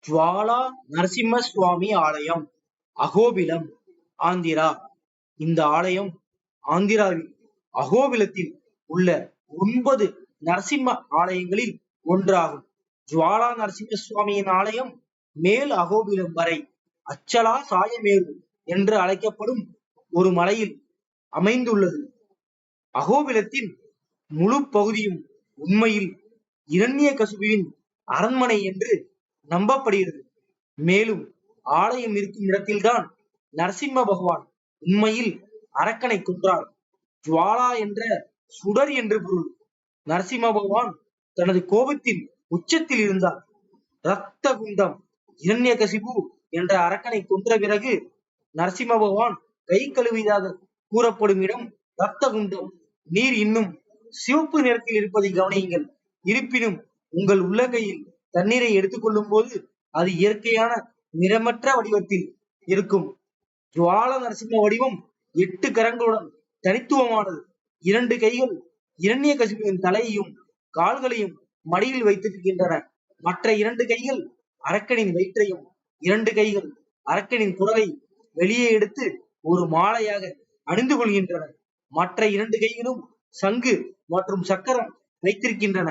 ஜுவாலா நரசிம்ம சுவாமி ஆலயம், அகோபிலம், ஆந்திரா. இந்த ஆலயம் ஆந்திராவில் அகோபிலத்தில் உள்ள 9 நரசிம்ம ஆலயங்களில் ஒன்றாகும். ஜுவாலா நரசிம்ம சுவாமியின் ஆலயம் மேல் அகோபிலம் வரை அச்சலா சாயமேரு என்று அழைக்கப்படும் ஒரு மலையில் அமைந்துள்ளது. அகோபிலத்தின் முழு பகுதியும் உண்மையில் இரண்யகசிபுவின் அரண்மனை என்று நம்பப்படுகிறது. மேலும் ஆலயம் இருக்கும் இடத்தில்தான் நரசிம்ம பகவான் உண்மையில் அரக்கனை கொன்றார். ஜுவாலா என்ற சுடர் என்று பொருள். நரசிம்ம பகவான் தனது கோபத்தின் உச்சத்தில் இருந்தார். இரத்த குண்டம் இரண்யகசிபு என்ற அரக்கனை கொன்ற பிறகு நரசிம்ம பகவான் கை கழுவியதாக கூறப்படும் இடம் இரத்த குண்டம். நீர் இன்னும் சிவப்பு நிறத்தில் இருப்பதை கவனியுங்கள். இருப்பினும் உங்கள் உள்ளங்கையில் தண்ணீரை எடுத்துக்கொள்ளும் போது அது இயற்கையான நிறமற்ற வடிவத்தில் இருக்கும். ஜுவால நரசிம்ம வடிவம் 8 கரங்களுடன் தனித்துவமானது. 2 கைகள் இரண்யகசிபுவின் தலையையும் கால்களையும் மடியில் வைத்திருக்கின்றன. மற்ற 2 கைகள் அரக்கனின் வயிற்றையும் 2 கைகள் அரக்கனின் குரலை வெளியே எடுத்து ஒரு மாலையாக அணிந்து கொள்கின்றன. மற்ற 2 கைகளும் சங்கு மற்றும் சக்கரம் வைத்திருக்கின்றன.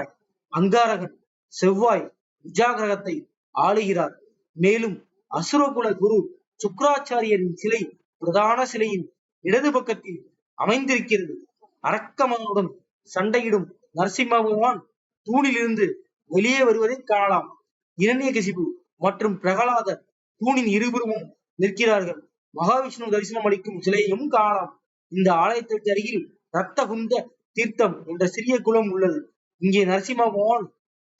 அங்காரகன் செவ்வாய் உஜாகிரகத்தை ஆளுகிறார். மேலும் அசுரகுல குரு சுக்கராச்சாரியரின் சிலை பிரதான சிலையின் இடது பக்கத்தில் அமைந்திருக்கிறது. அரக்கமகனுடன் சண்டையிடும் நரசிம்ம பகவான் தூணிலிருந்து வெளியே வருவதை காணலாம். இரண்யகசிபு மற்றும் பிரகலாதர் தூணின் இருபுறமும் நிற்கிறார்கள். மகாவிஷ்ணு தரிசனம் அளிக்கும் சிலையையும் காணலாம். இந்த ஆலயத்திற்கு அருகில் ரத்த குந்த தீர்த்தம் என்ற சிறிய குளம் உள்ளது. இங்கே நரசிம்ம பகவான்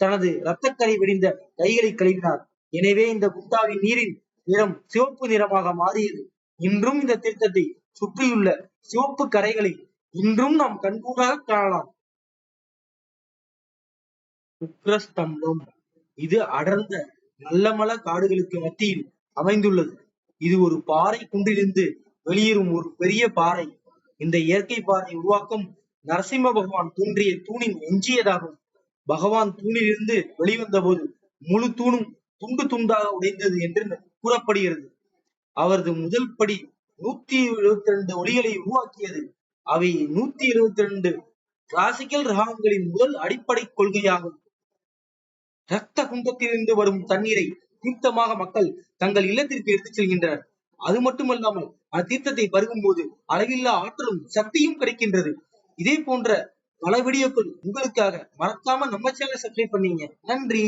தனது இரத்தக்கரை வெடிந்த கைகளை கழுவினார். எனவே இந்த குண்டாவின் நீரின் நிறம் சிவப்பு நிறமாக மாறியது. இன்றும் இந்த தீர்த்தத்தை சுற்றியுள்ள சிவப்பு கரைகளை இன்றும் நாம் கண்கூடாக காணலாம். உக்ரஸ்தம்பம் இது அடர்ந்த நல்லமல காடுகளுக்கு மத்தியில் அமைந்துள்ளது. இது ஒரு பாறை குன்றிலிருந்து வெளியேறும் ஒரு பெரிய பாறை. இந்த இயற்கை பாறை உருவாக்கம் நரசிம்ம பகவான் தோன்றிய தூணின் எஞ்சியதாகும். பகவான் தூணிலிருந்து வெளிவந்த போது முழு தூணும் துண்டு துண்டாக உடைந்தது என்று கூறப்படுகிறது. அவரது முதல் படி 172 ஒளிகளை உருவாக்கியது. அவை 172 கிளாசிக்கல் ராகங்களின் முதல் அடிப்படை கொள்கையாகும். இரத்த குண்டத்திலிருந்து வரும் தண்ணீரை தீர்த்தமாக மக்கள் தங்கள் இல்லத்திற்கு எடுத்துச் செல்கின்றனர். அது மட்டுமல்லாமல் அத்தீர்த்தத்தை பருகும் போது அளவில்லா ஆற்றலும் சக்தியும் கிடைக்கின்றது. இதே போன்ற பல வீடியோக்கள் உங்களுக்காக. மறக்காம நம்ம சேனலை சப்ஸ்கிரைப் பண்ணீங்க. நன்றி.